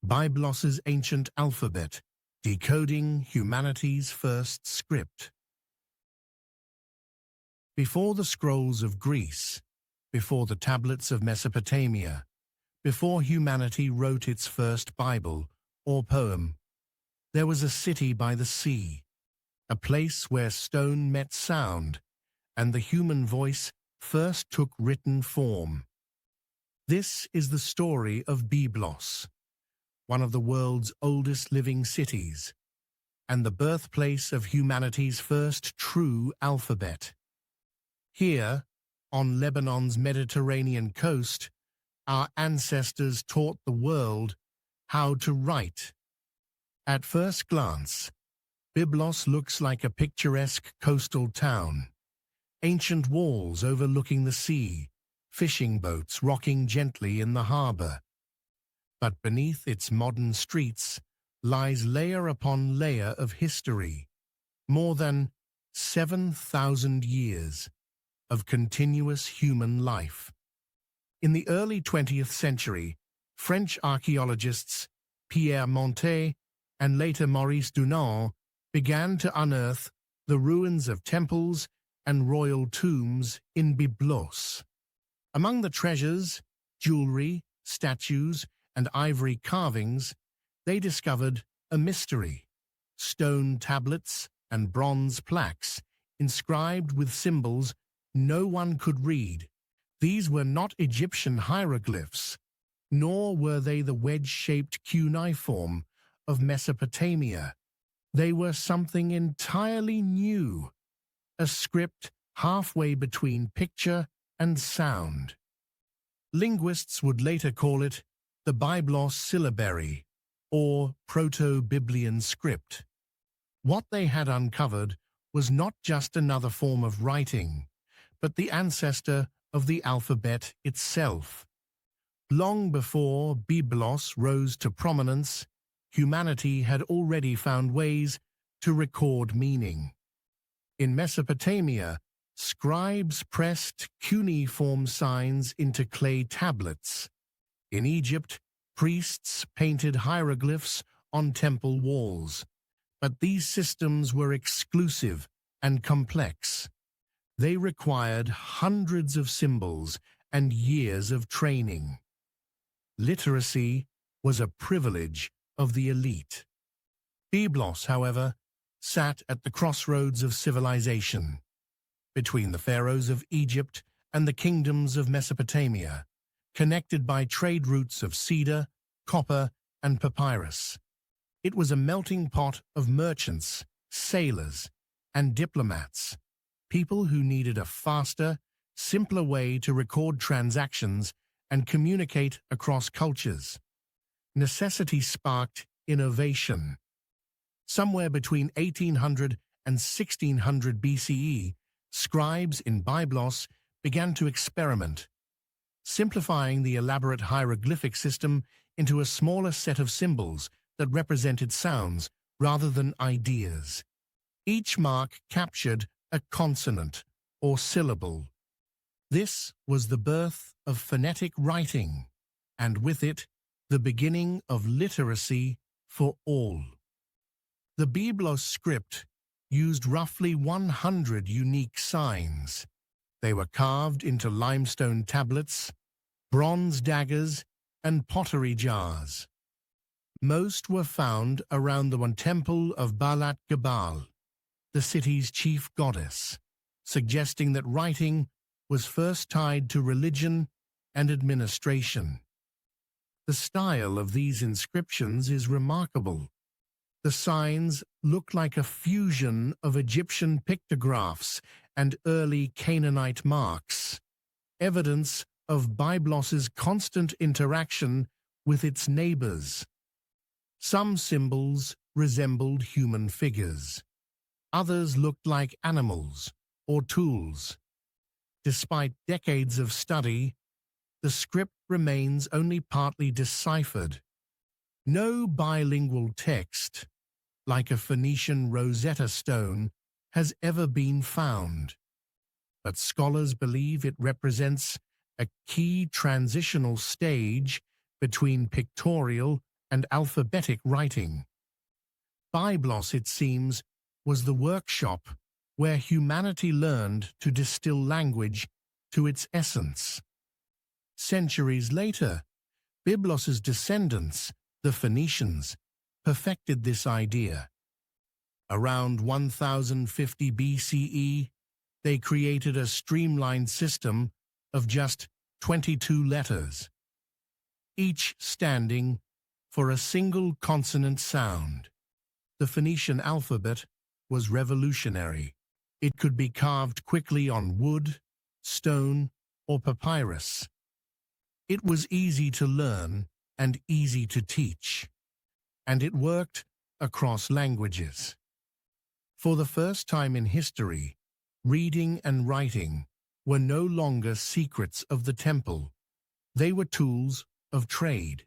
Byblos's ancient alphabet, decoding humanity's first script. Before the scrolls of Greece, before the tablets of Mesopotamia, before humanity wrote its first Bible or poem, there was a city by the sea, a place where stone met sound and the human voice first took written form. This is the story of Byblos, one of the world's oldest living cities, and the birthplace of humanity's first true alphabet. Here, on Lebanon's Mediterranean coast, our ancestors taught the world how to write. At first glance, Byblos looks like a picturesque coastal town. Ancient walls overlooking the sea, fishing boats rocking gently in the harbor. But beneath its modern streets lies layer upon layer of history, more than 7,000 years of continuous human life. In the early 20th century, French archaeologists Pierre Montet and later Maurice Dunant began to unearth the ruins of temples and royal tombs in Byblos. Among the treasures, jewelry, statues, and ivory carvings, they discovered a mystery: stone tablets and bronze plaques inscribed with symbols no one could read. These were not Egyptian hieroglyphs, nor were they the wedge-shaped cuneiform of Mesopotamia. They were something entirely new, a script halfway between picture and sound. Linguists would later call it the Byblos syllabary, or proto-Biblian script. What they had uncovered was not just another form of writing, but the ancestor of the alphabet itself. Long before Byblos rose to prominence, humanity had already found ways to record meaning. In Mesopotamia, scribes pressed cuneiform signs into clay tablets. In Egypt, priests painted hieroglyphs on temple walls. But these systems were exclusive and complex. They required hundreds of symbols and years of training. Literacy was a privilege of the elite. Byblos, however, sat at the crossroads of civilization, between the pharaohs of Egypt and the kingdoms of Mesopotamia, connected by trade routes of cedar, copper, and papyrus. It was a melting pot of merchants, sailors, and diplomats, people who needed a faster, simpler way to record transactions and communicate across cultures. Necessity sparked innovation. Somewhere between 1800 and 1600 BCE, scribes in Byblos began to experiment, simplifying the elaborate hieroglyphic system into a smaller set of symbols that represented sounds rather than ideas. Each mark captured a consonant or syllable. This was the birth of phonetic writing, and with it, the beginning of literacy for all. The Byblos script used roughly 100 unique signs. They were carved into limestone tablets, bronze daggers, and pottery jars. Most were found around the one temple of Baalat Gebal, the city's chief goddess, suggesting that writing was first tied to religion and administration. The style of these inscriptions is remarkable. The signs look like a fusion of Egyptian pictographs and early Canaanite marks, evidence of Byblos's constant interaction with its neighbors. Some symbols resembled human figures. Others looked like animals or tools. Despite decades of study, the script remains only partly deciphered. No bilingual text, like a Phoenician Rosetta Stone, has ever been found. But scholars believe it represents a key transitional stage between pictorial and alphabetic writing. Byblos, it seems, was the workshop where humanity learned to distill language to its essence. Centuries later, Byblos's descendants, the Phoenicians, perfected this idea. Around 1050 BCE, they created a streamlined system of just 22 letters, each standing for a single consonant sound. The Phoenician alphabet was revolutionary. It could be carved quickly on wood, stone, or papyrus. It was easy to learn and easy to teach, and it worked across languages. For the first time in history, reading and writing were no longer secrets of the temple. They were tools of trade.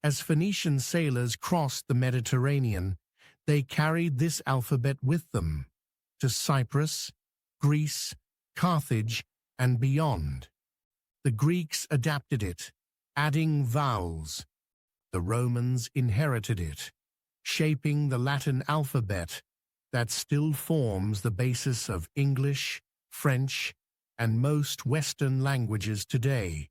As Phoenician sailors crossed the Mediterranean, they carried this alphabet with them to Cyprus, Greece, Carthage, and beyond. The Greeks adapted it, adding vowels. The Romans inherited it, shaping the Latin alphabet that still forms the basis of English, French, and most Western languages today.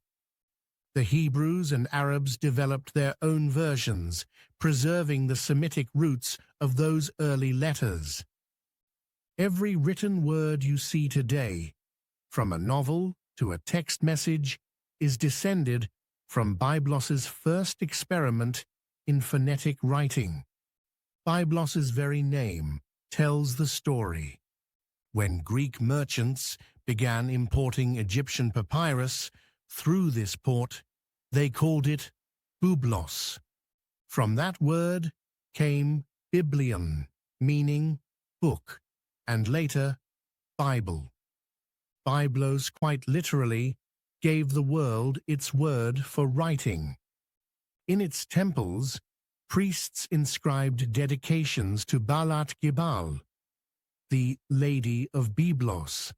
The Hebrews and Arabs developed their own versions, preserving the Semitic roots of those early letters. Every written word you see today, from a novel to a text message, is descended from Byblos's first experiment in phonetic writing. Byblos's very name tells the story. When Greek merchants began importing Egyptian papyrus through this port, they called it Byblos. From that word came biblion, meaning book, and later Bible. Byblos quite literally gave the world its word for writing. In its temples, priests inscribed dedications to Balat Gibal, the Lady of Byblos.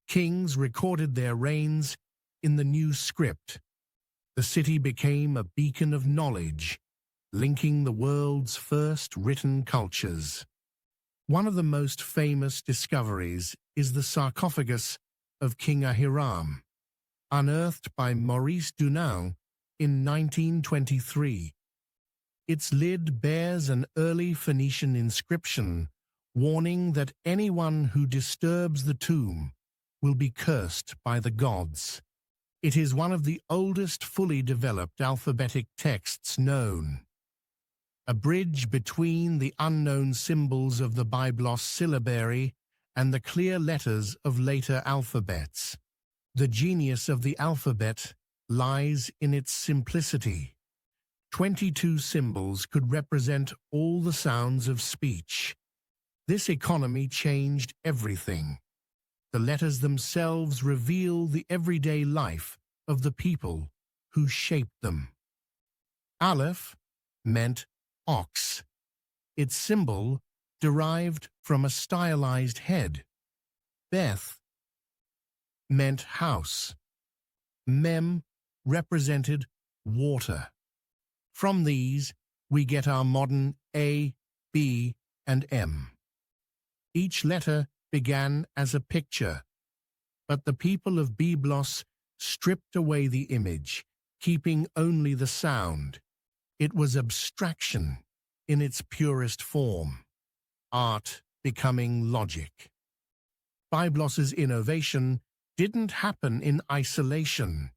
Kings recorded their reigns in the new script. The city became a beacon of knowledge, linking the world's first written cultures. One of the most famous discoveries is the sarcophagus of King Ahiram, unearthed by Maurice Dunant in 1923. Its lid bears an early Phoenician inscription warning that anyone who disturbs the tomb will be cursed by the gods. It is one of the oldest fully developed alphabetic texts known, a bridge between the unknown symbols of the Byblos syllabary and the clear letters of later alphabets. The genius of the alphabet lies in its simplicity. 22 symbols could represent all the sounds of speech. This economy changed everything. The letters themselves reveal the everyday life of the people who shaped them. Aleph meant ox. Its symbol derived from a stylized head. Beth meant house. Mem represented water. From these, we get our modern A, B, and M. Each letter began as a picture, but the people of Byblos stripped away the image, keeping only the sound. It was abstraction in its purest form, art becoming logic. Byblos's innovation didn't happen in isolation.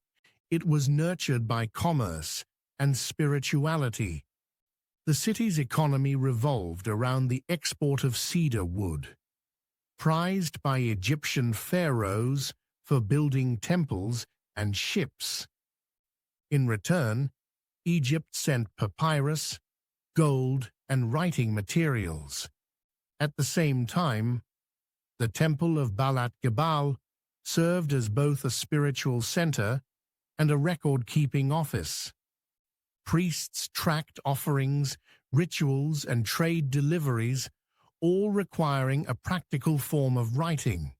It was nurtured by commerce and spirituality. The city's economy revolved around the export of cedar wood. Prized by Egyptian pharaohs for building temples and ships. In return, Egypt sent papyrus, gold, and writing materials. At the same time, the Temple of Balat Gebal served as both a spiritual center and a record-keeping office. Priests tracked offerings, rituals, and trade deliveries, all requiring a practical form of writing.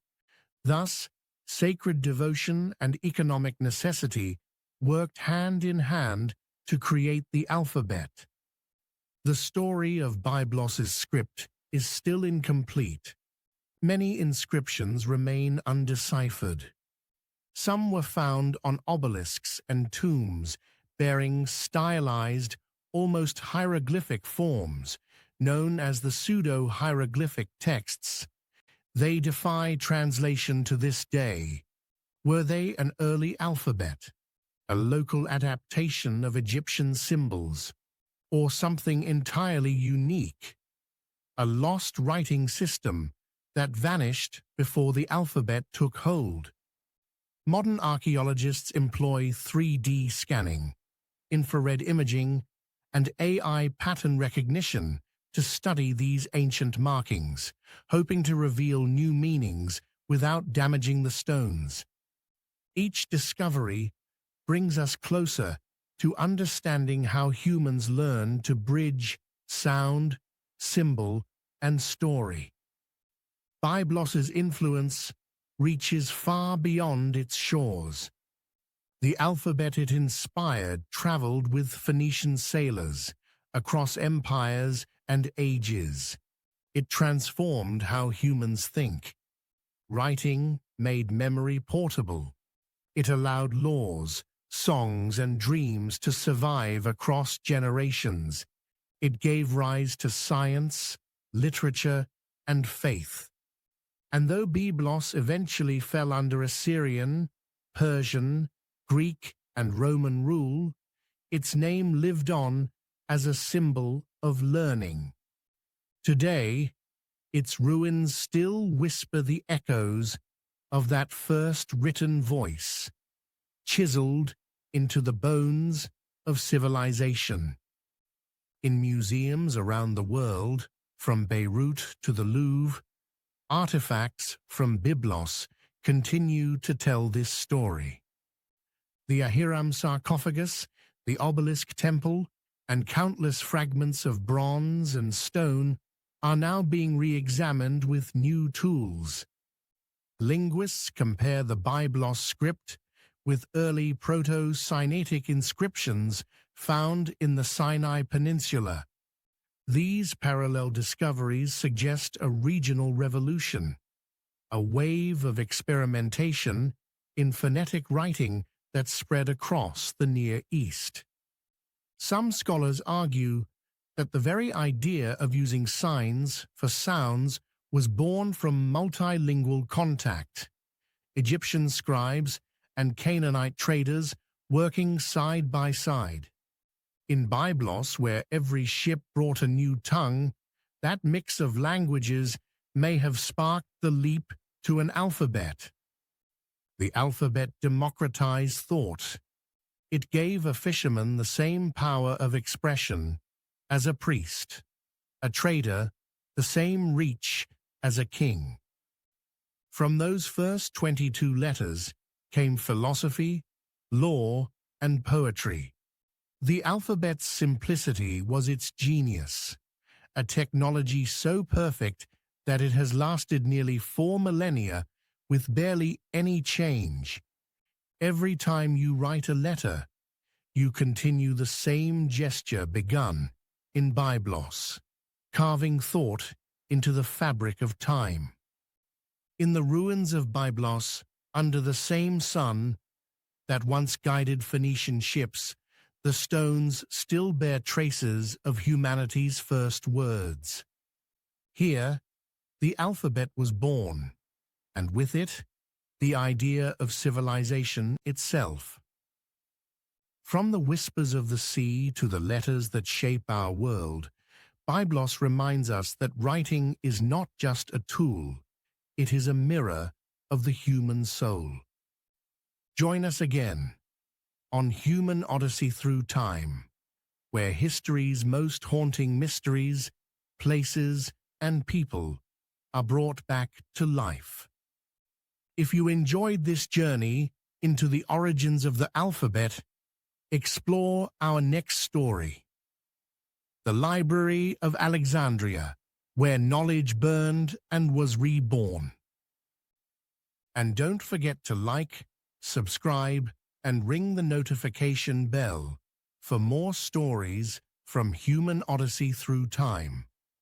Thus, sacred devotion and economic necessity worked hand in hand to create the alphabet. The story of Byblos's script is still incomplete. Many inscriptions remain undeciphered. Some were found on obelisks and tombs bearing stylized, almost hieroglyphic forms, known as the pseudo-hieroglyphic texts. They defy translation to this day. Were they an early alphabet, a local adaptation of Egyptian symbols, or something entirely unique? A lost writing system that vanished before the alphabet took hold. Modern archaeologists employ 3D scanning, infrared imaging, and AI pattern recognition to study these ancient markings, hoping to reveal new meanings without damaging the stones. Each discovery brings us closer to understanding how humans learn to bridge sound, symbol, and story. Byblos's influence reaches far beyond its shores. The alphabet it inspired traveled with Phoenician sailors across empires and ages. It transformed how humans think. Writing made memory portable. It allowed laws, songs, and dreams to survive across generations. It gave rise to science, literature, and faith. And though Byblos eventually fell under Assyrian, Persian, Greek, and Roman rule, its name lived on as a symbol of learning. Today, its ruins still whisper the echoes of that first written voice, chiseled into the bones of civilization. In museums around the world, from Beirut to the Louvre, artifacts from Byblos continue to tell this story. The Ahiram sarcophagus, the obelisk temple, and countless fragments of bronze and stone are now being re-examined with new tools. Linguists compare the Byblos script with early proto-sinaitic inscriptions found in the Sinai Peninsula. These parallel discoveries suggest a regional revolution, a wave of experimentation in phonetic writing that spread across the Near East. Some scholars argue that the very idea of using signs for sounds was born from multilingual contact. Egyptian scribes and Canaanite traders working side by side. In Byblos, where every ship brought a new tongue, that mix of languages may have sparked the leap to an alphabet. The alphabet democratized thought. It gave a fisherman the same power of expression as a priest, a trader the same reach as a king. From those first 22 letters came philosophy, law, and poetry. The alphabet's simplicity was its genius, a technology so perfect that it has lasted nearly 4 millennia with barely any change. Every time you write a letter, you continue the same gesture begun in Byblos, carving thought into the fabric of time. In the ruins of Byblos, under the same sun that once guided Phoenician ships, the stones still bear traces of humanity's first words. Here, the alphabet was born, and with it, the idea of civilization itself. From the whispers of the sea to the letters that shape our world, Byblos reminds us that writing is not just a tool, it is a mirror of the human soul. Join us again on Human Odyssey Through Time, where history's most haunting mysteries, places, and people are brought back to life. If you enjoyed this journey into the origins of the alphabet, explore our next story, the Library of Alexandria, where knowledge burned and was reborn. And don't forget to like, subscribe, and ring the notification bell for more stories from human odyssey through time.